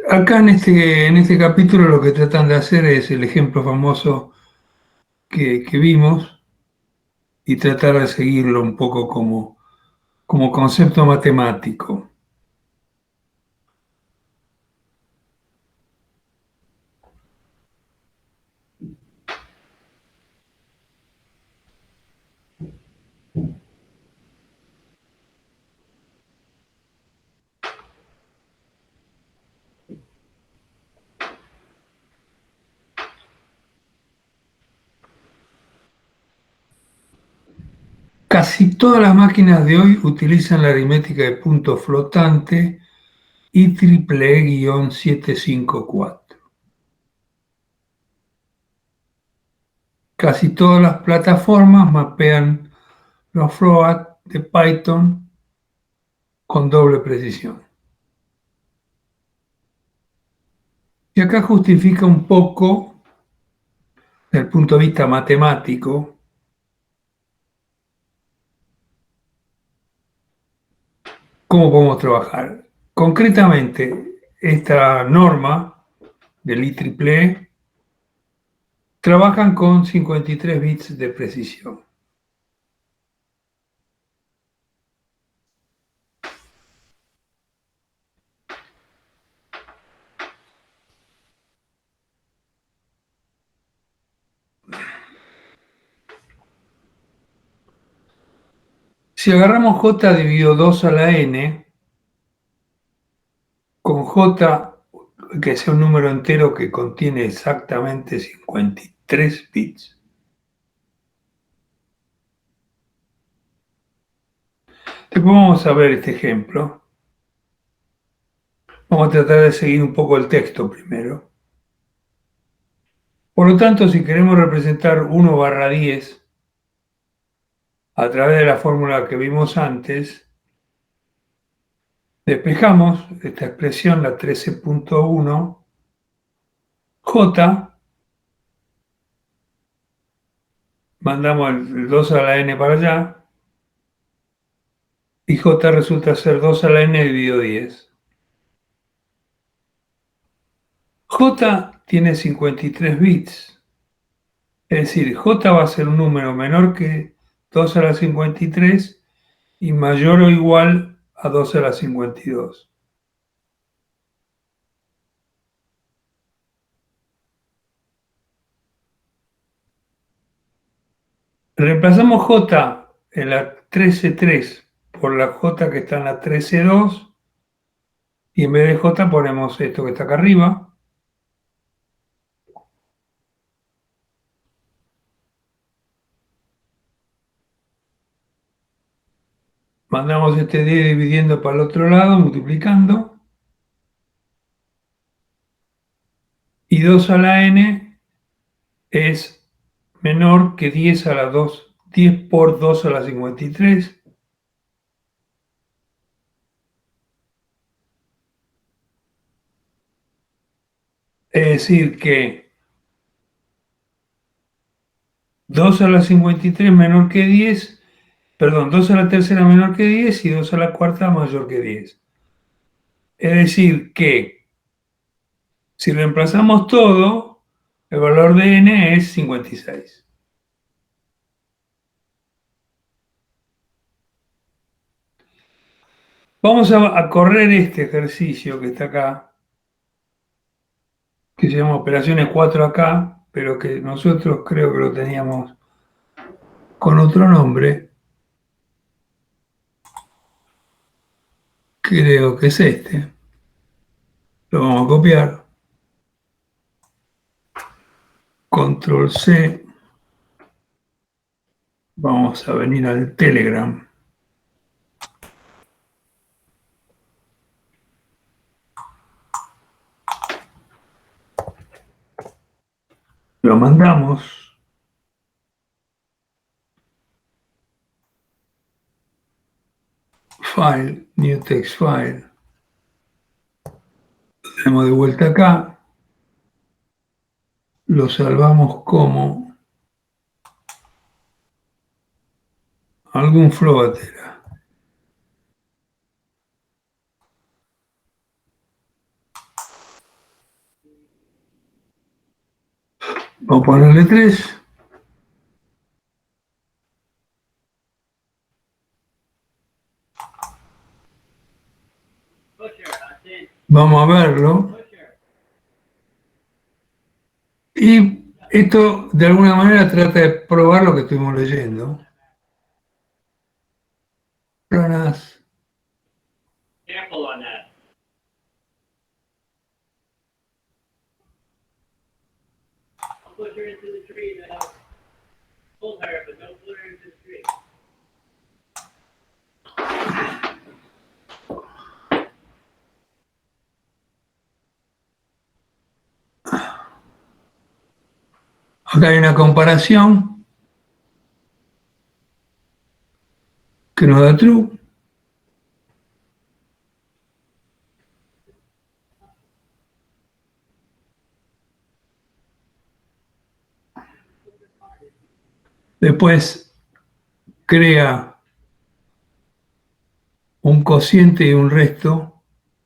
Acá en este capítulo lo que tratan de hacer es el ejemplo famoso que vimos y tratar de seguirlo un poco como concepto matemático. Casi todas las máquinas de hoy utilizan la aritmética de punto flotante IEEE-754. Casi todas las plataformas mapean los float de Python con doble precisión. Y acá justifica un poco, desde el punto de vista matemático, cómo podemos trabajar. Concretamente, esta norma del IEEE trabajan con 53 bits de precisión. Si agarramos j dividido 2 a la n, con j que sea un número entero que contiene exactamente 53 bits. Después vamos a ver este ejemplo. Vamos a tratar de seguir un poco el texto primero. Por lo tanto, si queremos representar 1 barra 10 a través de la fórmula que vimos antes, despejamos esta expresión, la 13.1, j, mandamos el 2 a la n para allá, y j resulta ser 2 a la n dividido 10. J tiene 53 bits, es decir, J va a ser un número menor que 2 a la 53 y mayor o igual a 2 a la 52. Reemplazamos J en la 13.3 por la J que está en la 13.2 y en vez de J ponemos esto que está acá arriba. Mandamos este 10 dividiendo para el otro lado, multiplicando. Y 2 a la n es menor que 10 a la 2, 10 por 2 a la 53. Es decir, que 2 a la 53 menor que 10, perdón, 2 a la tercera menor que 10 y 2 a la cuarta mayor que 10. Es decir, que si reemplazamos todo, el valor de n es 56. Vamos a correr este ejercicio que está acá, que se llama operaciones 4K, pero que nosotros creo que lo teníamos con otro nombre. Creo que es este. Lo vamos a copiar. Control C. Vamos a venir al Telegram. Lo mandamos. File, New Text File. Lo tenemos de vuelta acá. Lo salvamos como algún float era. Vamos a ponerle 3. Vamos a verlo. Y esto de alguna manera trata de probar lo que estuvimos leyendo. Planas. Careful on that. I'll push her into the tree now. Pull her, but don't pull her into the tree. Acá hay una comparación que nos da true. Después crea un cociente y un resto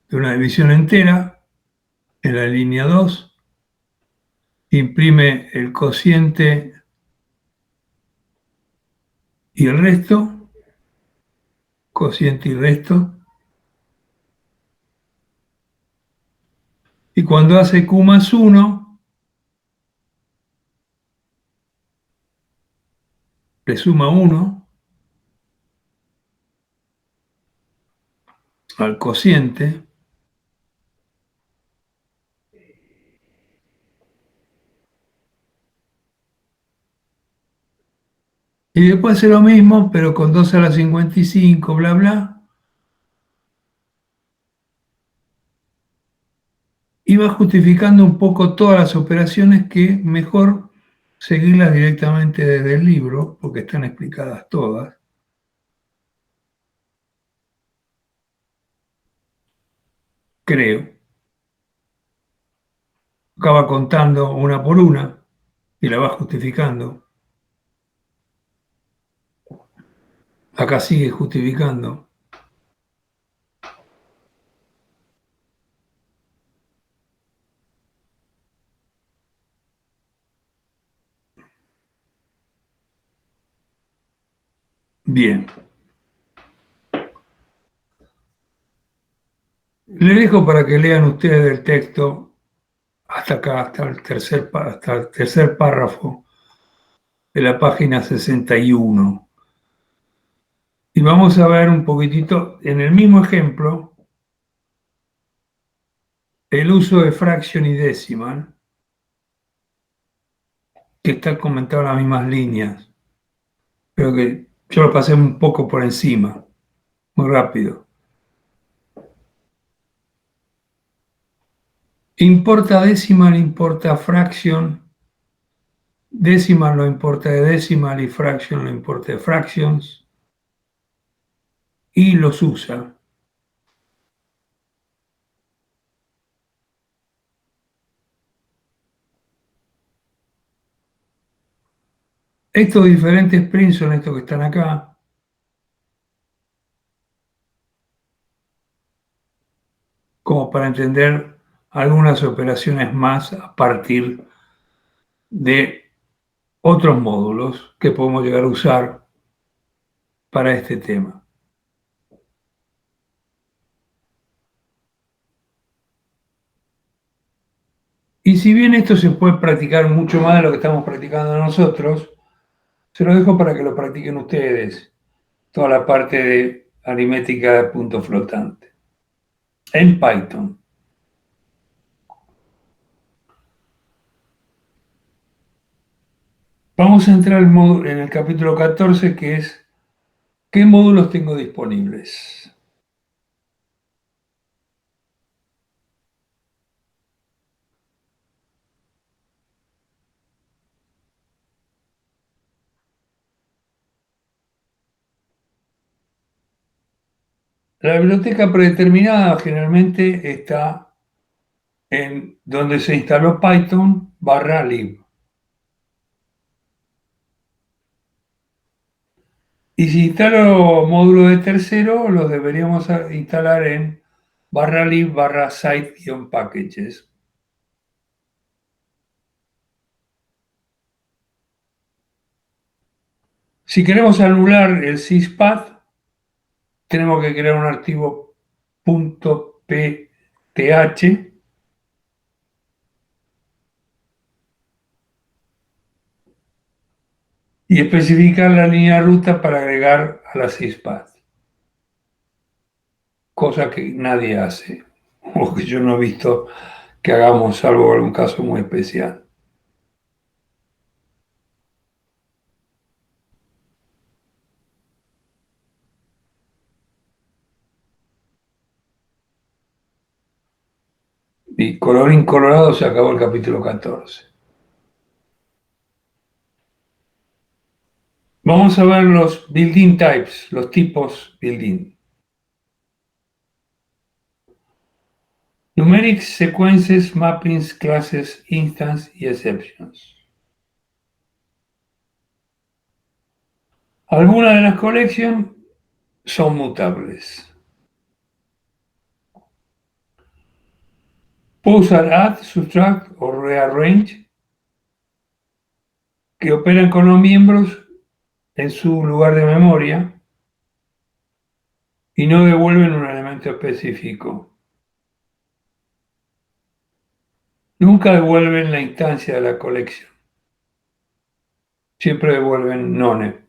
de una división entera en la línea 2. Imprime el cociente y el resto, cociente y resto. Y cuando hace Q más 1, le suma 1 al cociente. Y después hace lo mismo, pero con 2 a la 55, bla, bla. Y va justificando un poco todas las operaciones que mejor seguirlas directamente desde el libro, porque están explicadas todas. Creo. Acaba contando una por una y la va justificando. Acá sigue justificando. Bien. Le dejo para que lean ustedes el texto hasta acá, hasta el tercer párrafo de la página 61. Y vamos a ver un poquitito, en el mismo ejemplo, el uso de fraction y decimal, que está comentado en las mismas líneas, pero que yo lo pasé un poco por encima, muy rápido. Importa decimal, importa fraction. Decimal no importa de decimal y fraction no importa de fractions. Y los usa. Estos diferentes prints son estos que están acá. Como para entender algunas operaciones más a partir de otros módulos que podemos llegar a usar para este tema. Y si bien esto se puede practicar mucho más de lo que estamos practicando nosotros, se lo dejo para que lo practiquen ustedes, toda la parte de aritmética de punto flotante, en Python. Vamos a entrar en el capítulo 14, que es ¿qué módulos tengo disponibles? La biblioteca predeterminada generalmente está en donde se instaló Python /lib. Y si instalo módulos de tercero, los deberíamos instalar en /lib/site-packages. Si queremos anular el syspath, tenemos que crear un archivo .pth y especificar la línea de ruta para agregar a la syspath, cosa que nadie hace, o que yo no he visto que hagamos, salvo algún caso muy especial. Y colorín colorado, se acabó el capítulo 14. Vamos a ver los building types, los tipos building. Numeric sequences, mappings, classes, instance y exceptions. Algunas de las colecciones son mutables. Puedo usar add, subtract o rearrange, que operan con los miembros en su lugar de memoria y no devuelven un elemento específico. Nunca devuelven la instancia de la colección. Siempre devuelven none.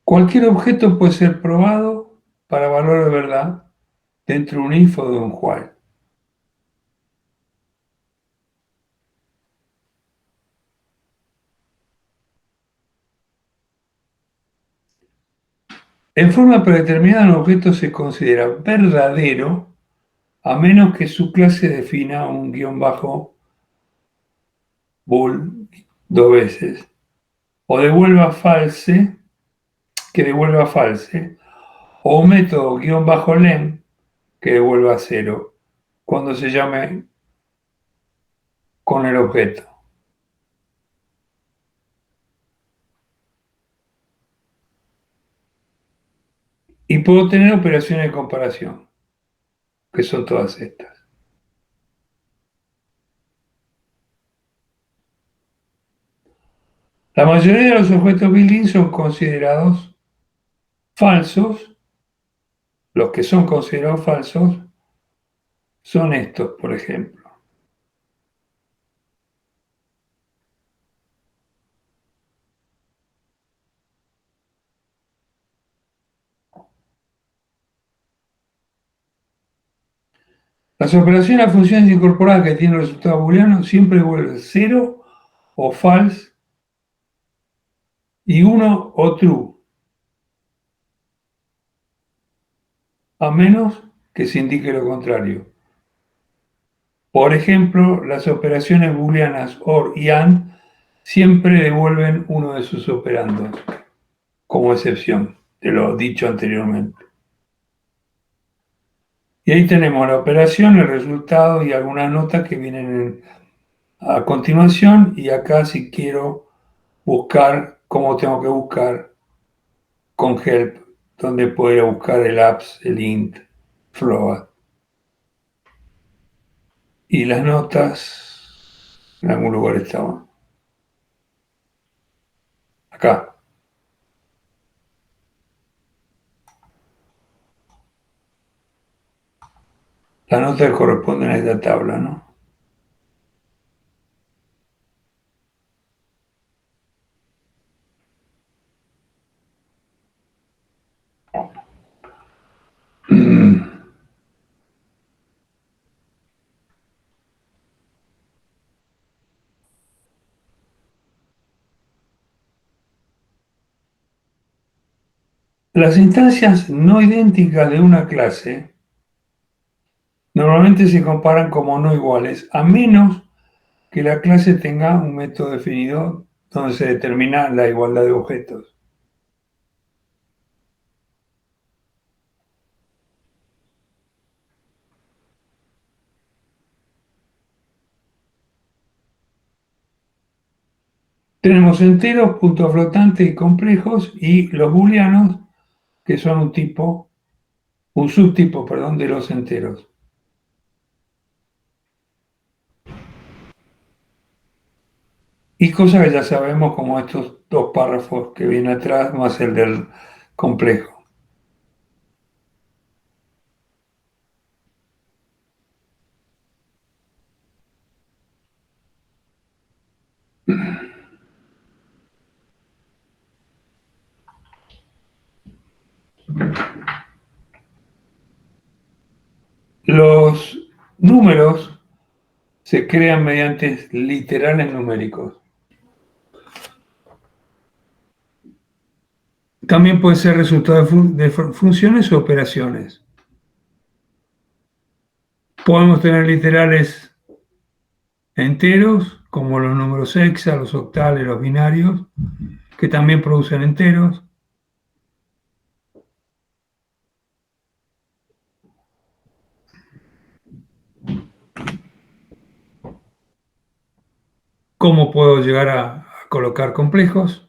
Cualquier objeto puede ser probado para valor de verdad dentro de un if o de un while. En forma predeterminada, un objeto se considera verdadero a menos que su clase defina un guión bajo bool dos veces o devuelva false, que devuelva false, o un método guión bajo len que devuelva cero cuando se llame con el objeto. Y puedo tener operaciones de comparación, que son todas estas. La mayoría de los objetos built-in son considerados falsos. Los que son considerados falsos son estos, por ejemplo. Las operaciones a funciones incorporadas que tienen resultado booleano siempre devuelven 0 o false y 1 o true, a menos que se indique lo contrario. Por ejemplo, las operaciones booleanas OR y AND siempre devuelven uno de sus operandos, como excepción de lo dicho anteriormente. Y ahí tenemos la operación, el resultado y algunas notas que vienen a continuación. Y acá si quiero buscar, cómo tengo que buscar con help, donde puedo ir a buscar el apps, el int, float. Y las notas, en algún lugar estaban. Acá. Las notas corresponden a esta tabla, ¿no? Las instancias no idénticas de una clase normalmente se comparan como no iguales, a menos que la clase tenga un método definido donde se determina la igualdad de objetos. Tenemos enteros, puntos flotantes y complejos, y los booleanos, que son un subtipo, perdón, de los enteros. Y cosas que ya sabemos, como estos dos párrafos que vienen atrás, más el del complejo. Los números se crean mediante literales numéricos. También puede ser resultado de funciones o operaciones. Podemos tener literales enteros, como los números hexa, los octales, los binarios, que también producen enteros. ¿Cómo puedo llegar a colocar complejos?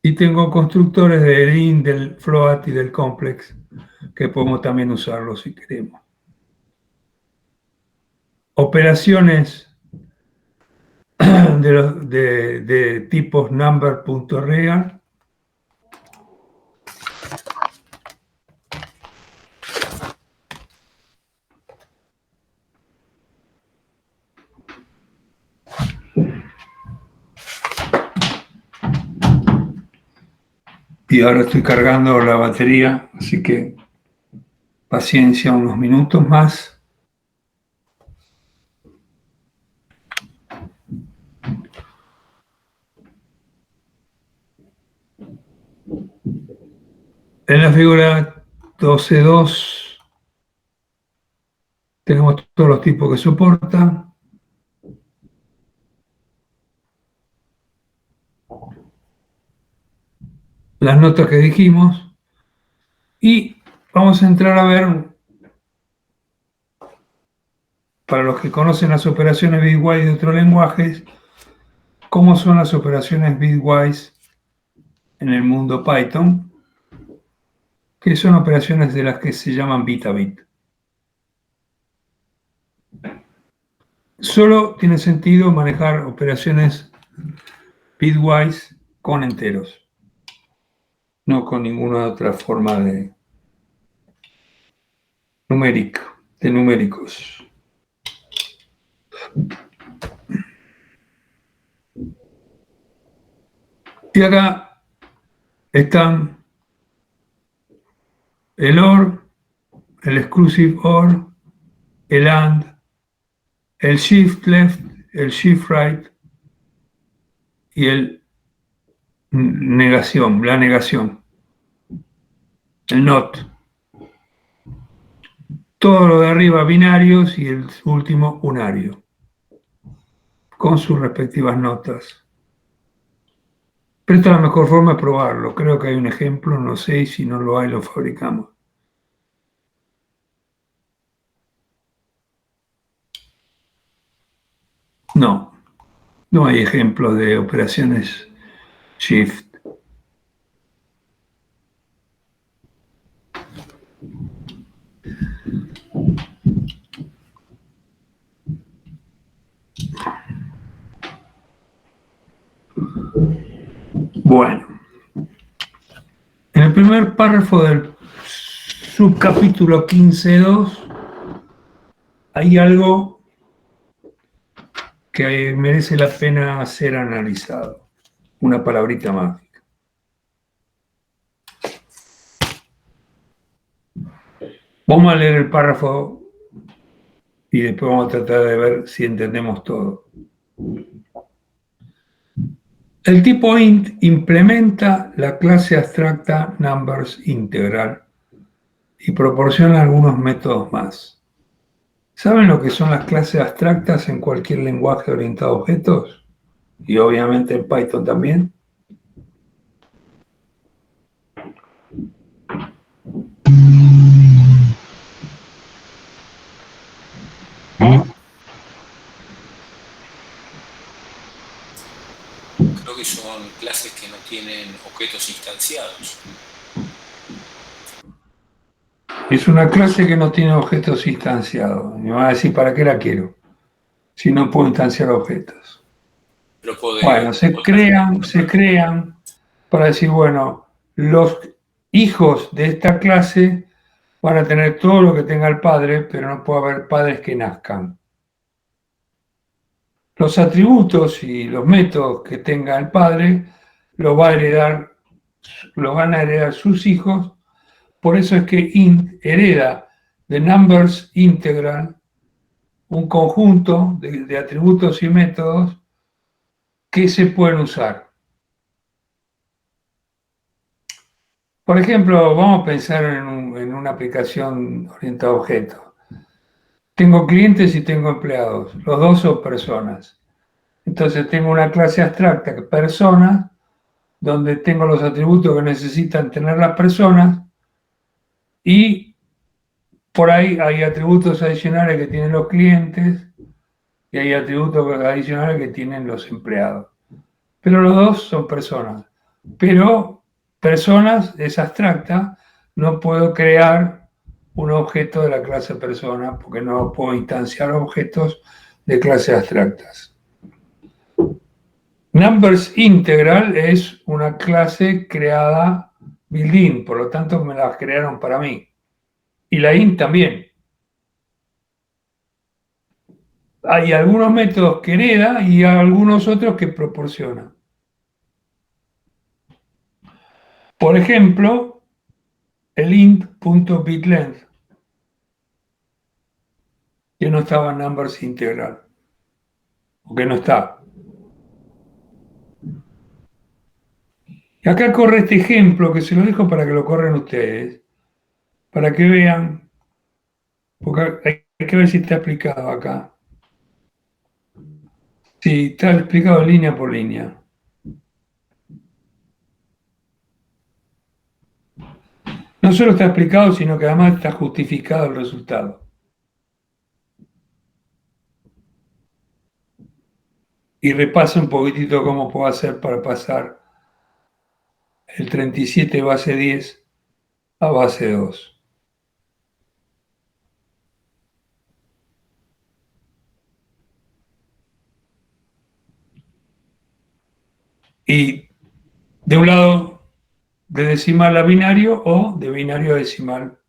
Y tengo constructores del int, del float y del complex, que podemos también usarlos si queremos. Operaciones de tipos number.real. Y ahora estoy cargando la batería, así que paciencia unos minutos más. En la figura 12.2 tenemos todos los tipos que soporta. Las notas que dijimos. Y vamos a entrar a ver, para los que conocen las operaciones bitwise de otros lenguajes, cómo son las operaciones bitwise en el mundo Python, que son operaciones de las que se llaman bit a bit. Solo tiene sentido manejar operaciones bitwise con enteros, no con ninguna otra forma de numéricos. Y acá están el OR, el exclusive OR, el AND, el shift left, el shift right y el la negación, el NOT. Todo lo de arriba binarios y el último unario, con sus respectivas notas. Pero esta es la mejor forma de probarlo. Creo que hay un ejemplo, no sé, y si no lo hay, lo fabricamos. No, no hay ejemplos de operaciones shift. Bueno, en el primer párrafo del subcapítulo 15.2 hay algo que merece la pena ser analizado. Una palabrita mágica. Vamos a leer el párrafo y después vamos a tratar de ver si entendemos todo. El tipo int implementa la clase abstracta numbers integral y proporciona algunos métodos más. ¿Saben lo que son las clases abstractas en cualquier lenguaje orientado a objetos? Y obviamente en Python también. que no tienen objetos instanciados. Es una clase que no tiene objetos instanciados. Me van a decir, ¿para qué la quiero? Si no puedo instanciar objetos. Pero puede, Bueno, se crean para decir, bueno, los hijos de esta clase van a tener todo lo que tenga el padre, pero no puede haber padres que nazcan. Los atributos y los métodos que tenga el padre los van a heredar sus hijos. Por eso es que int hereda de numbers integral un conjunto de atributos y métodos que se pueden usar. Por ejemplo, vamos a pensar en una aplicación orientada a objetos. Tengo clientes y tengo empleados. Los dos son personas. Entonces tengo una clase abstracta que es personas, donde tengo los atributos que necesitan tener las personas y por ahí hay atributos adicionales que tienen los clientes y hay atributos adicionales que tienen los empleados. Pero los dos son personas. Pero personas es abstracta, no puedo crear un objeto de la clase persona porque no puedo instanciar objetos de clases abstractas. Numbers integral es una clase creada built-in, por lo tanto me la crearon para mí. Y la int también. Hay algunos métodos que hereda y algunos otros que proporciona. Por ejemplo, el int.bitlength, que no estaba en numbers integral, o que no está. Y acá corre este ejemplo, que se lo dejo para que lo corran ustedes, para que vean, porque hay que ver si está explicado acá. Sí, está explicado línea por línea. No solo está explicado, sino que además está justificado el resultado. Y repasa un poquitito cómo puedo hacer para pasar el 37 base 10 a base 2. Y de un lado de decimal a binario o de binario a decimal,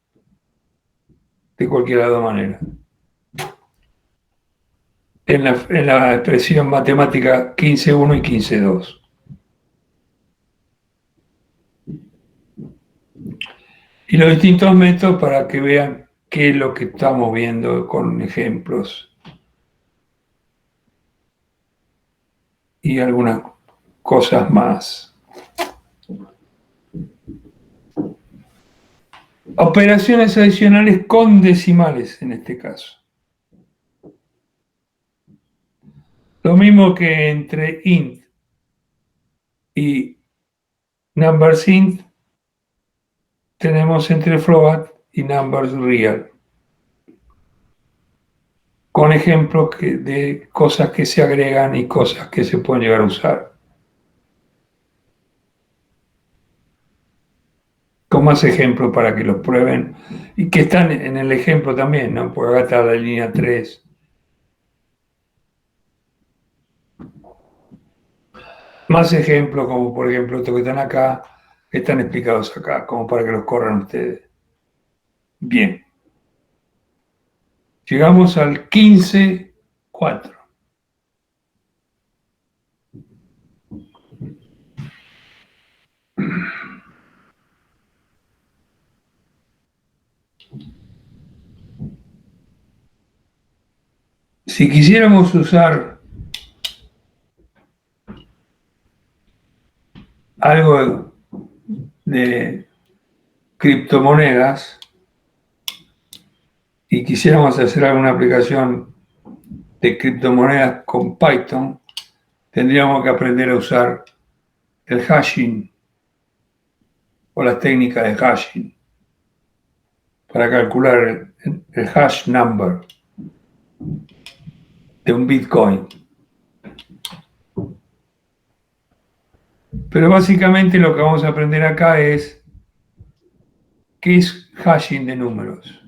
de cualquier manera. En la expresión matemática 15.1 y 15.2. Y los distintos métodos para que vean qué es lo que estamos viendo con ejemplos y algunas cosas más. Operaciones adicionales con decimales en este caso. Lo mismo que entre int y numbers int, tenemos entre float y numbers real. Con ejemplos de cosas que se agregan y cosas que se pueden llegar a usar. Con más ejemplos para que los prueben y que están en el ejemplo también, ¿no? Porque acá está la línea 3. Más ejemplos, como por ejemplo estos que están acá, que están explicados acá, como para que los corran ustedes. Bien. Llegamos al 15.4. Si quisiéramos usar algo de criptomonedas y quisiéramos hacer alguna aplicación de criptomonedas con Python, tendríamos que aprender a usar el hashing o la técnica de hashing para calcular el hash number de un Bitcoin. Pero básicamente lo que vamos a aprender acá es qué es hashing de números.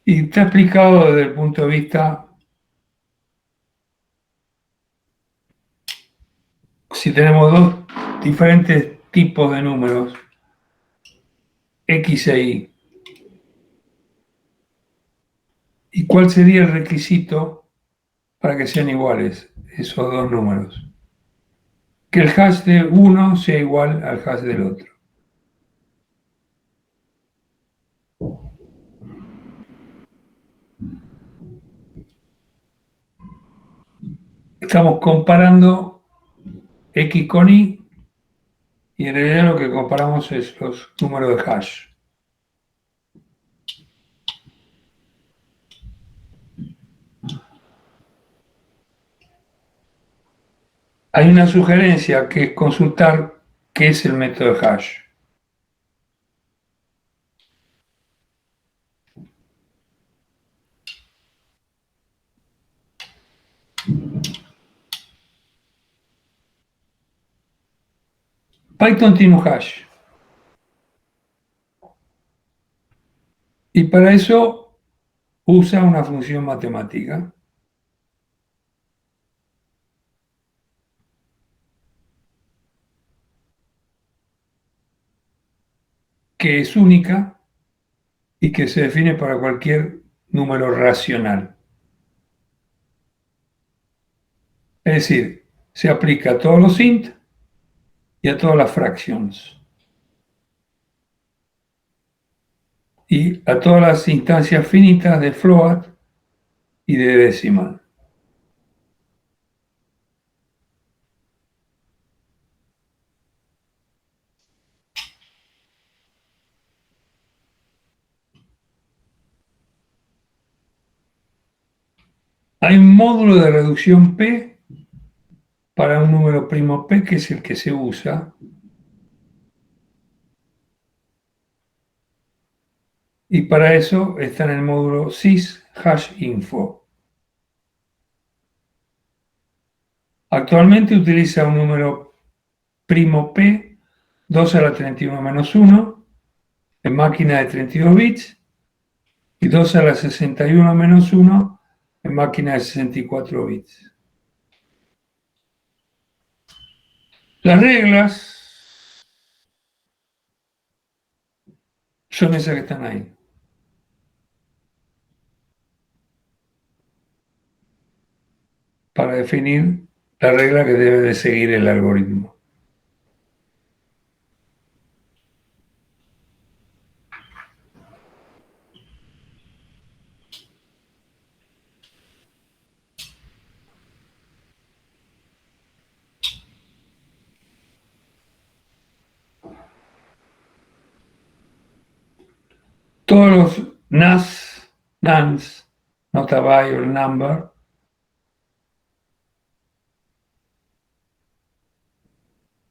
Y está explicado desde el punto de vista, si tenemos dos diferentes tipos de números, X e Y, ¿y cuál sería el requisito para que sean iguales esos dos números? Que el hash de uno sea igual al hash del otro. Estamos comparando X con Y y en realidad lo que comparamos es los números de hash. Hay una sugerencia que es consultar qué es el método de hash. Python tiene un hash. Y para eso usa una función matemática que es única y que se define para cualquier número racional. Es decir, se aplica a todos los int y a todas las fractions. Y a todas las instancias finitas de float y de decimal. Hay un módulo de reducción P para un número primo P, que es el que se usa. Y para eso está en el módulo sys hashinfo. Actualmente utiliza un número primo P 2 a la 31 menos 1 en máquina de 32 bits y 2 a la 61 menos 1 en máquina de 64 bits. Las reglas son esas que están ahí. Para definir la regla que debe de seguir el algoritmo. Todos los nans, notable number,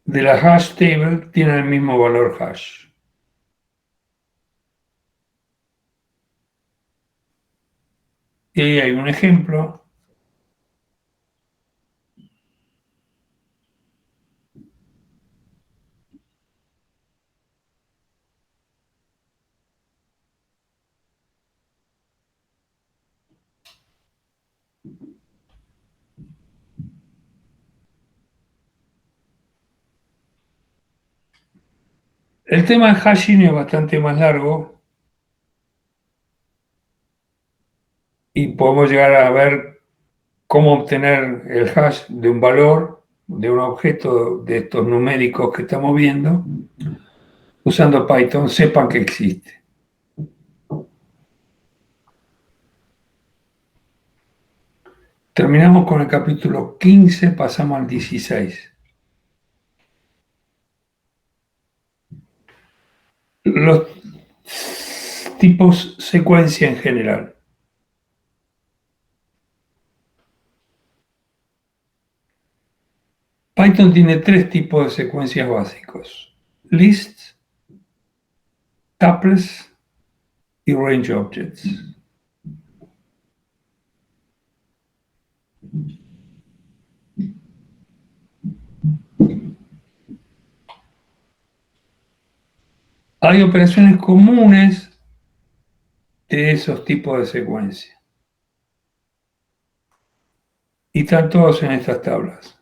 de la hash table tienen el mismo valor hash. Y ahí hay un ejemplo. El tema de hashing es bastante más largo y podemos llegar a ver cómo obtener el hash de un valor, de un objeto de estos numéricos que estamos viendo, usando Python. Sepan que existe. Terminamos con el capítulo 15, pasamos al 16. Los tipos secuencia en general. Python tiene tres tipos de secuencias básicos: lists, tuples y range objects. Hay operaciones comunes de esos tipos de secuencias. Y están todos en estas tablas,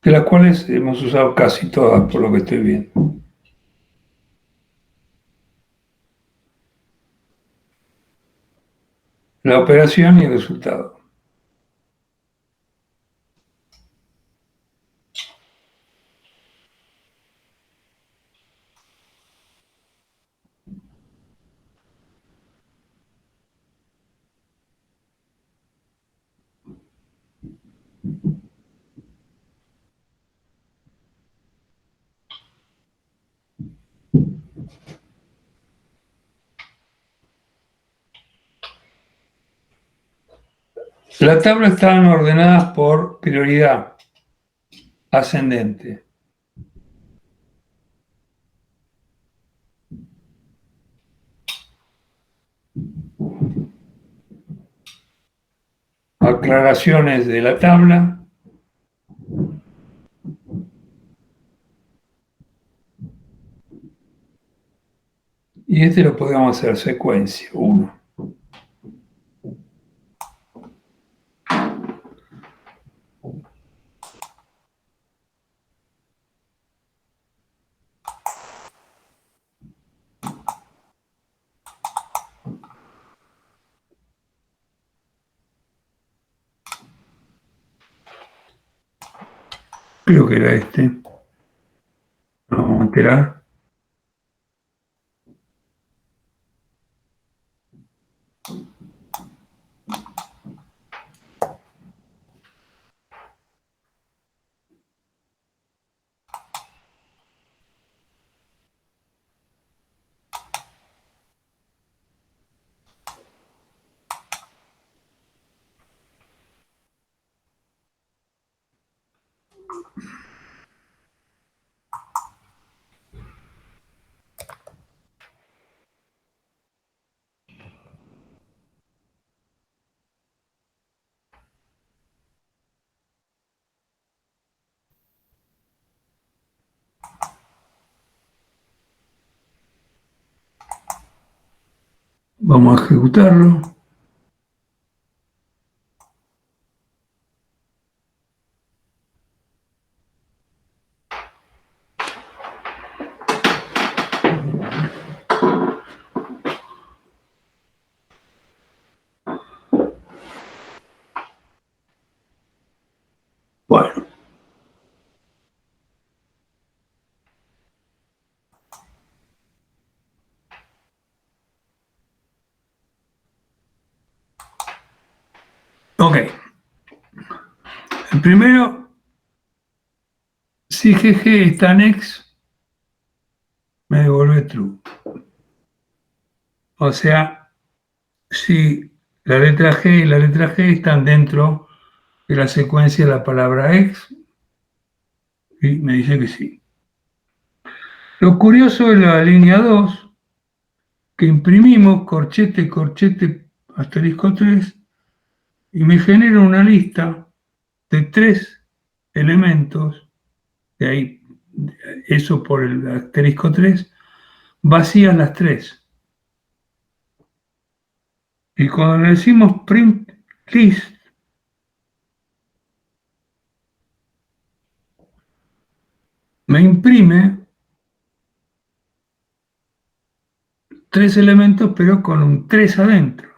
de las cuales hemos usado casi todas, por lo que estoy viendo. La operación y el resultado. Las tablas estaban ordenadas por prioridad ascendente. Aclaraciones de la tabla. Y este lo podemos hacer secuencia 1. Creo que era este. Nos vamos a enterar. Vamos a ejecutarlo. Bueno. Ok. El primero, si GG está en X, me devuelve true. O sea, si la letra G y la letra G están dentro de la secuencia de la palabra X, y me dice que sí. Lo curioso de la línea 2, que imprimimos corchete, corchete, asterisco 3, y me genera una lista de 3 elementos, de ahí, eso por el asterisco 3, vacías las 3. Y cuando le decimos print list, me imprime 3 elementos, pero con un 3 adentro.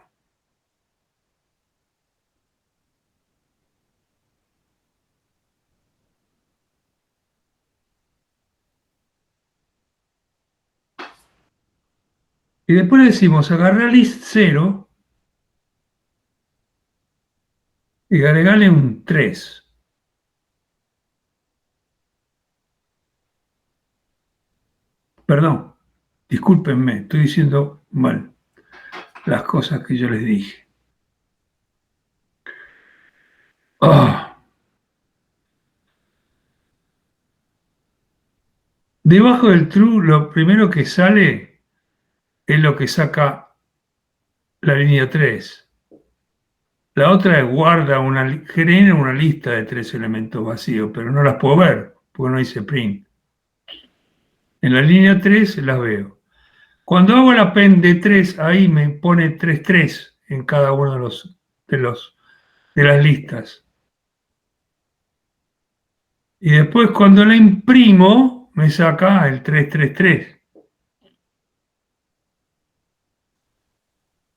Y después le decimos agarrar list 0 y agregarle un 3. Perdón, discúlpenme, estoy diciendo mal las cosas que yo les dije. Oh. Debajo del true, lo primero que sale es lo que saca la línea 3. La otra es genera una lista de 3 elementos vacíos, pero no las puedo ver. porque no hice print. En la línea 3 las veo. Cuando hago el append de 3, ahí me pone 3 en cada uno de las listas. Y después cuando la imprimo, me saca el 3.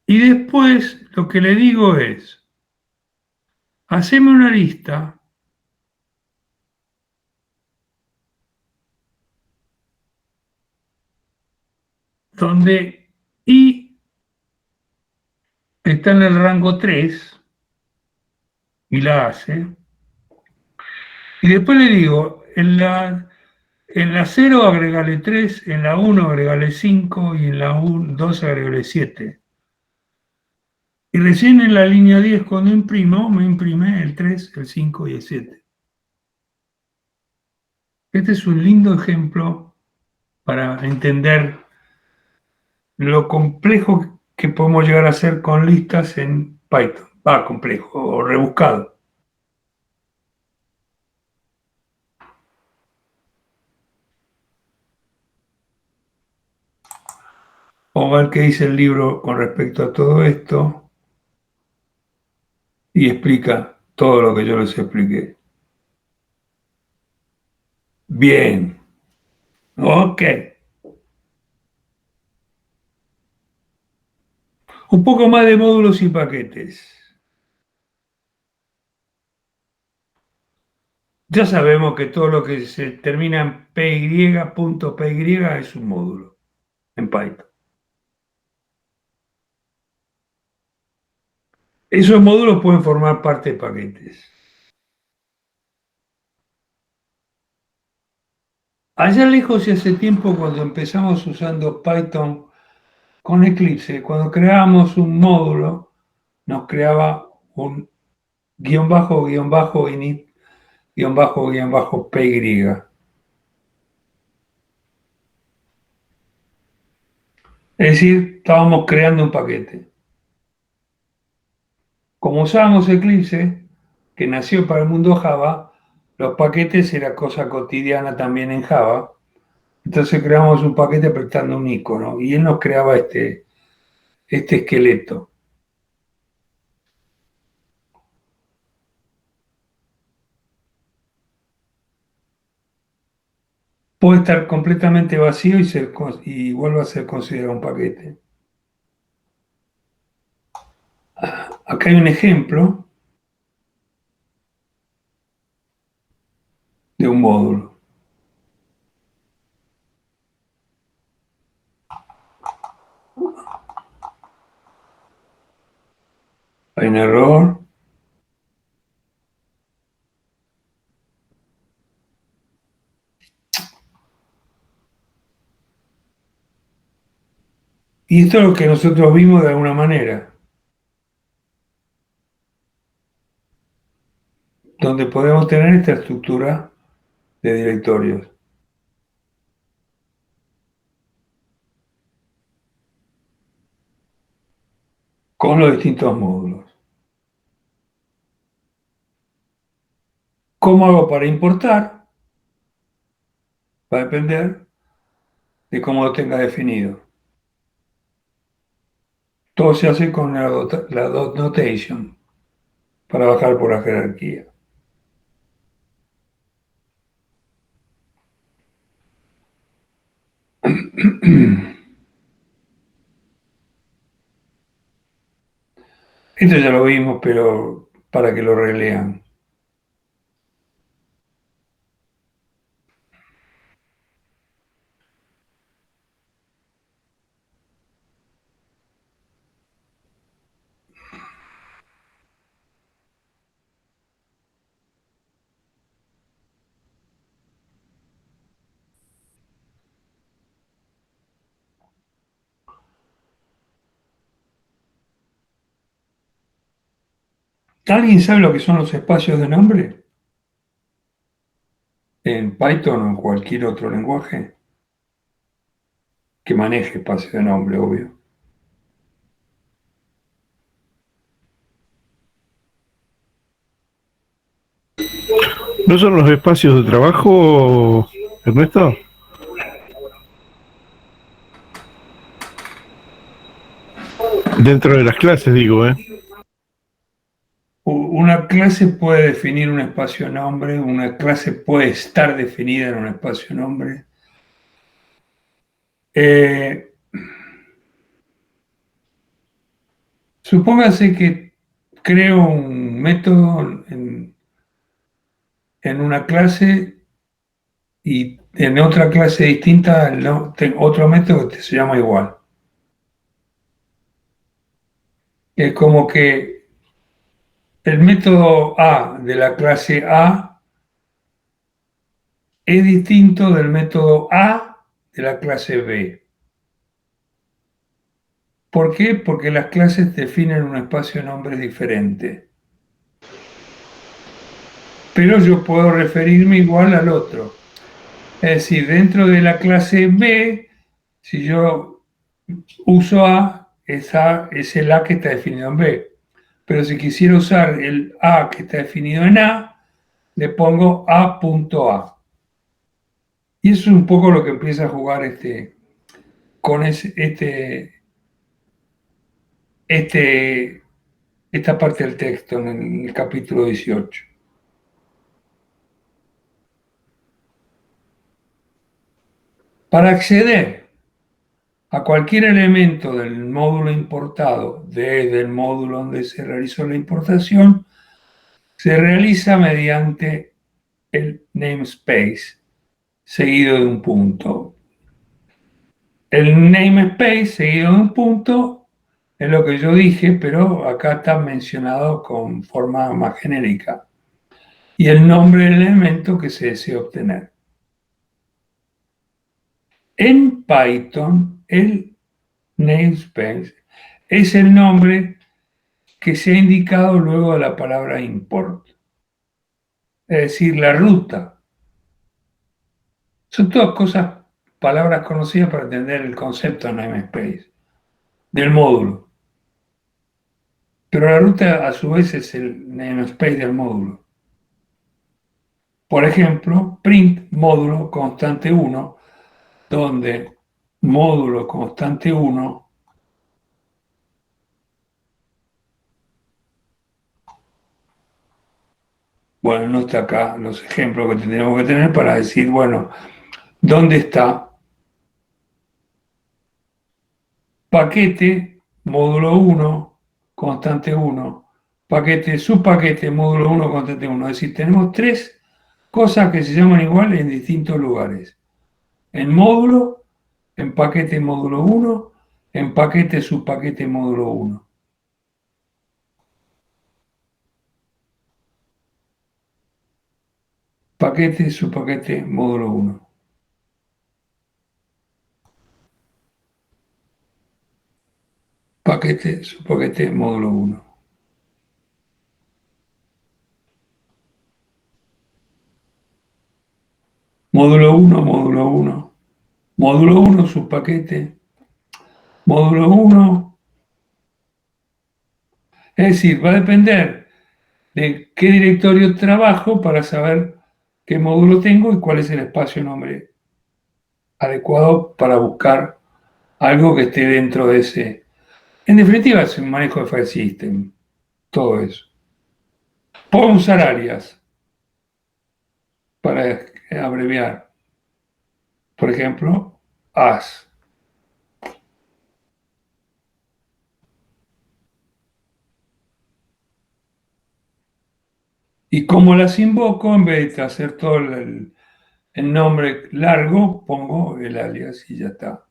Y después lo que le digo es, haceme una lista donde I está en el rango 3 y la hace. Y después le digo, en la 0 agregale 3, en la 1 agregale 5 y en la 2 agregale 7. Y recién en la línea 10 cuando imprimo, me imprime el 3, el 5 y el 7. Este es un lindo ejemplo para entender lo complejo que podemos llegar a hacer con listas en Python. Complejo o rebuscado. Vamos a ver qué dice el libro con respecto a todo esto y explica todo lo que yo les expliqué. Bien, ok. Un poco más de módulos y paquetes. Ya sabemos que todo lo que se termina en py.py es un módulo en Python. Esos módulos pueden formar parte de paquetes. Allá lejos y hace tiempo cuando empezamos usando Python con Eclipse, cuando creábamos un módulo, nos creaba un guión bajo init guión bajo py. Es decir, estábamos creando un paquete. Como usábamos Eclipse, que nació para el mundo Java, los paquetes era cosa cotidiana también en Java. Entonces creamos un paquete apretando un icono y él nos creaba este esqueleto. Puede estar completamente vacío y vuelve a ser considerado un paquete. Acá hay un ejemplo de un módulo. Hay un error. Y esto es lo que nosotros vimos de alguna manera, donde podemos tener esta estructura de directorios con los distintos módulos. ¿Cómo hago para importar? Va a depender de cómo lo tenga definido. Todo se hace con la dot notation para bajar por la jerarquía. Esto ya lo vimos, pero para que lo relean. ¿Alguien sabe lo que son los espacios de nombre? En Python o en cualquier otro lenguaje que maneje espacios de nombre, obvio. ¿No son los espacios de trabajo, Ernesto? Dentro de las clases, digo, ¿eh? Una clase puede definir un espacio nombre, una clase puede estar definida en un espacio nombre. Supóngase que creo un método en una clase y en otra clase distinta otro método que se llama igual. Es como que el método A de la clase A es distinto del método A de la clase B. ¿Por qué? Porque las clases definen un espacio nombre diferente. Pero yo puedo referirme igual al otro. Es decir, dentro de la clase B, si yo uso A, es el A que está definido en B. Pero si quisiera usar el A que está definido en A, le pongo A.A. Y eso es un poco lo que empieza a jugar con esta parte del texto en el capítulo 18. Para acceder a cualquier elemento del módulo importado desde el módulo donde se realizó la importación, se realiza mediante el namespace seguido de un punto. El namespace seguido de un punto es lo que yo dije, pero acá está mencionado con forma más genérica. Y el nombre del elemento que se desea obtener. En Python, el namespace es el nombre que se ha indicado luego de la palabra import, es decir, la ruta. Son todas cosas, palabras conocidas para entender el concepto de namespace, del módulo. Pero la ruta a su vez es el namespace del módulo. Por ejemplo, print módulo constante 1, donde módulo constante 1 bueno, no está acá los ejemplos que tendríamos que tener para decir, bueno, ¿dónde está paquete módulo 1, constante 1, paquete, subpaquete módulo 1, constante 1? Es decir, tenemos tres cosas que se llaman igual en distintos lugares. En módulo, en paquete módulo 1, en paquete subpaquete módulo 1. Paquete subpaquete módulo 1. Paquete subpaquete módulo 1. Módulo 1, módulo 1. Módulo 1, subpaquete. Módulo 1. Es decir, va a depender de qué directorio trabajo para saber qué módulo tengo y cuál es el espacio nombre adecuado para buscar algo que esté dentro de ese. En definitiva, es un manejo de file system, todo eso. Puedo usar alias para abreviar. Por ejemplo, as. Y como las invoco, en vez de hacer todo el nombre largo, pongo el alias y ya está.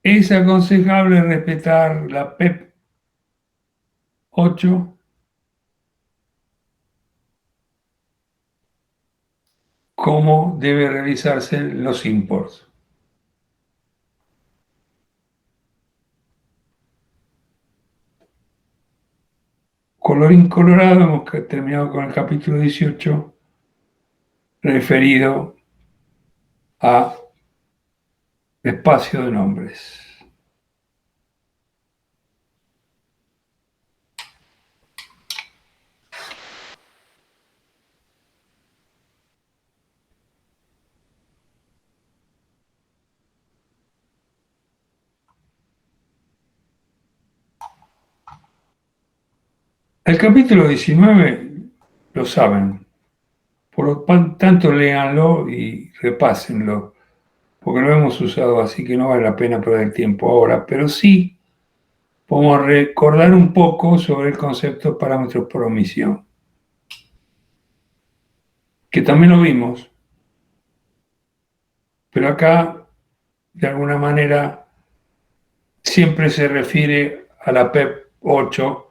Es aconsejable respetar la PEP 8 cómo debe realizarse los imports. colorín colorado, hemos terminado con el capítulo 18 referido a espacio de nombres. El capítulo 19 lo saben, por lo tanto léanlo y repásenlo, porque lo hemos usado, así que no vale la pena perder tiempo ahora, pero sí podemos recordar un poco sobre el concepto de parámetros por omisión, que también lo vimos, pero acá de alguna manera siempre se refiere a la PEP 8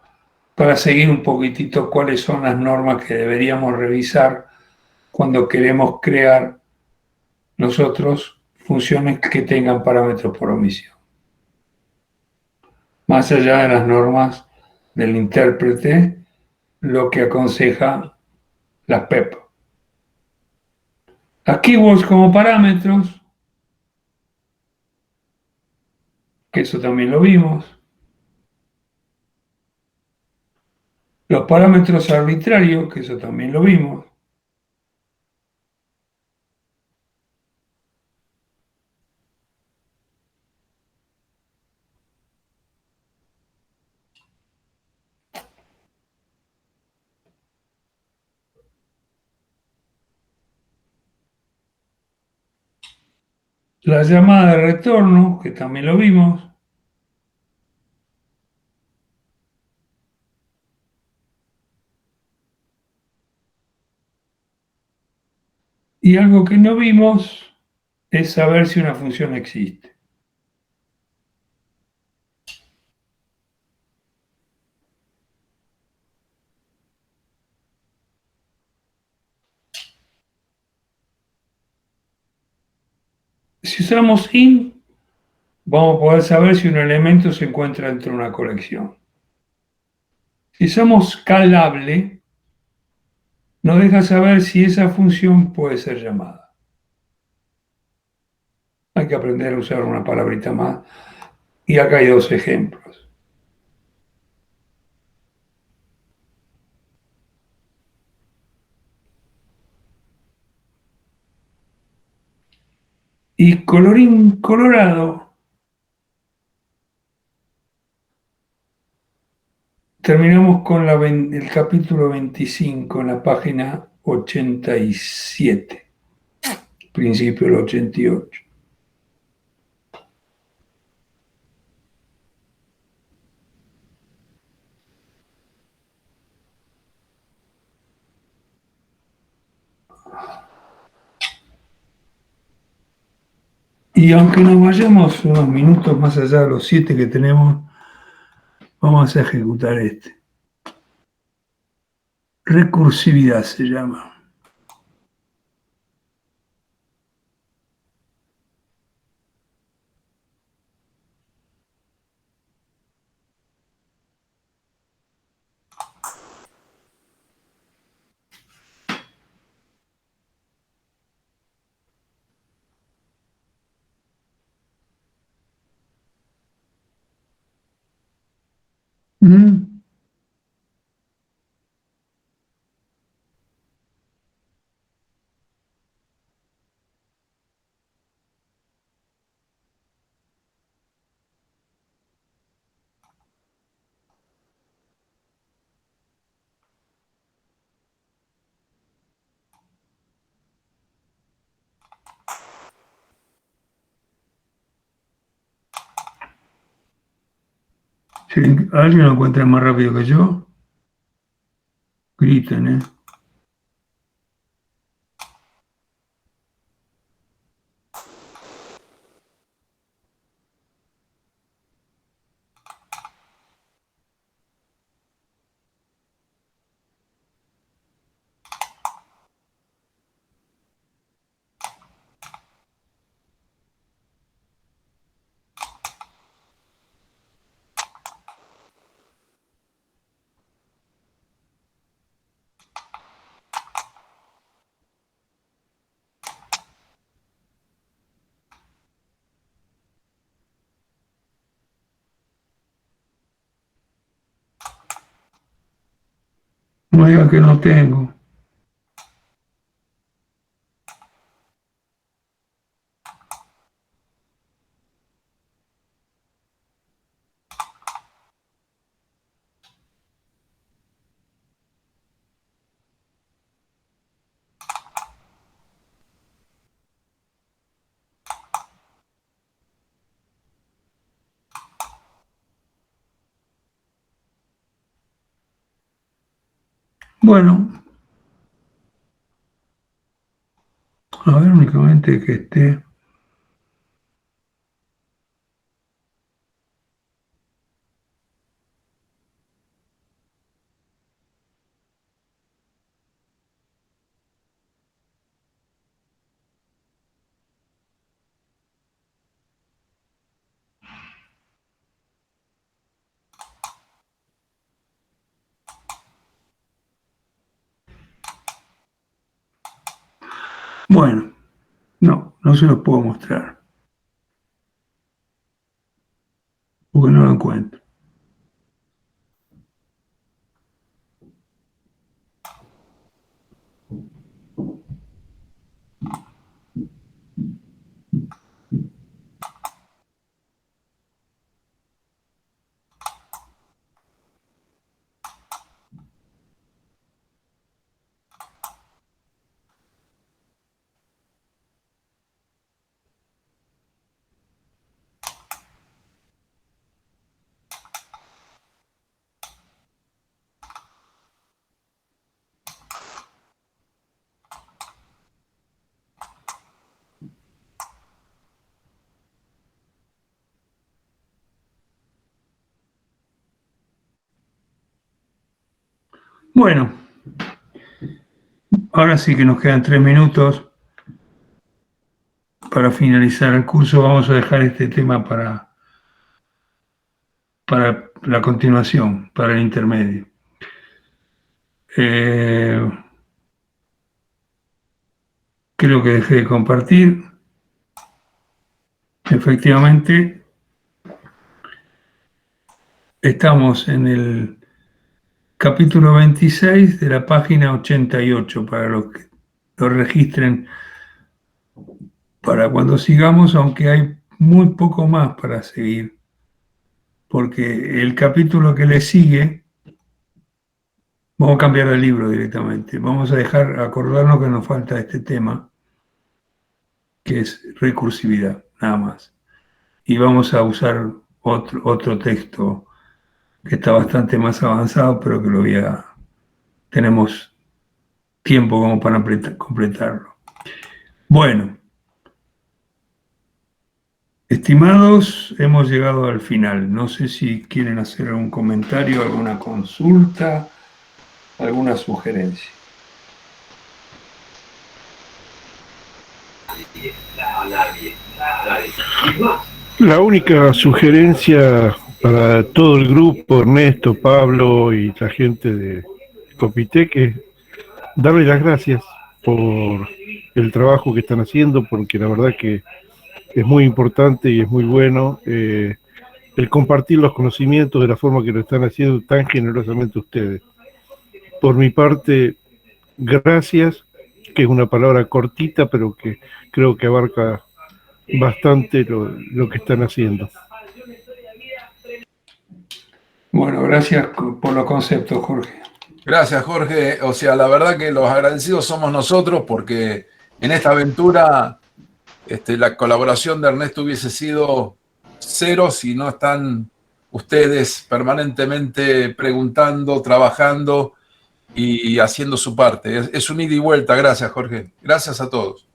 para seguir un poquitito cuáles son las normas que deberíamos revisar cuando queremos crear nosotros funciones que tengan parámetros por omisión. Más allá de las normas del intérprete, lo que aconseja la PEP. Las keywords como parámetros, que eso también lo vimos. Los parámetros arbitrarios, que eso también lo vimos. La llamada de retorno, que también lo vimos. Y algo que no vimos es saber si una función existe. Si usamos in, vamos a poder saber si un elemento se encuentra dentro de una colección. Si usamos calable, nos deja saber si esa función puede ser llamada. Hay que aprender a usar una palabrita más. Y acá hay dos ejemplos. Y colorín colorado, terminamos con el capítulo 25 en la página 87, principio del 88. Y aunque nos vayamos unos minutos más allá de los 7 que tenemos, vamos a ejecutar este. Recursividad se llama. Mm. Si alguien lo encuentra más rápido que yo, griten, ¿eh? No diga que no tengo. Bueno, a ver, únicamente que esté. Bueno, no se los puedo mostrar, porque no lo encuentro. Bueno, ahora sí que nos quedan 3 minutos para finalizar el curso. Vamos a dejar este tema para la continuación, para el intermedio. Creo que dejé de compartir. Efectivamente, estamos en el capítulo 26 de la página 88, para los que lo registren para cuando sigamos, aunque hay muy poco más para seguir, porque el capítulo que le sigue, vamos a cambiar de libro directamente. Vamos a acordarnos que nos falta este tema, que es recursividad, nada más. Y vamos a usar otro texto que está bastante más avanzado, pero que tenemos tiempo como para completarlo. Bueno, estimados, hemos llegado al final. No sé si quieren hacer algún comentario, alguna consulta, alguna sugerencia. La única sugerencia para todo el grupo, Ernesto, Pablo y la gente de Copitec, es darle las gracias por el trabajo que están haciendo, porque la verdad que es muy importante y es muy bueno el compartir los conocimientos de la forma que lo están haciendo tan generosamente ustedes. Por mi parte, gracias, que es una palabra cortita, pero que creo que abarca bastante lo que están haciendo. Bueno, gracias por los conceptos, Jorge. Gracias, Jorge. O sea, la verdad que los agradecidos somos nosotros, porque en esta aventura la colaboración de Ernesto hubiese sido cero si no están ustedes permanentemente preguntando, trabajando y haciendo su parte. Es un ida y vuelta. Gracias, Jorge. Gracias a todos.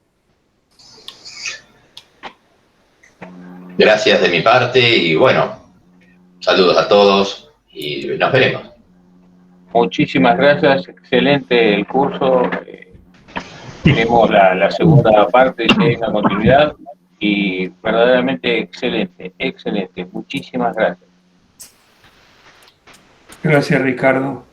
Gracias de mi parte y bueno, saludos a todos y nos veremos. Muchísimas gracias, excelente el curso. Tenemos la segunda parte, si hay una continuidad, y verdaderamente excelente, excelente. Muchísimas gracias. Gracias, Ricardo.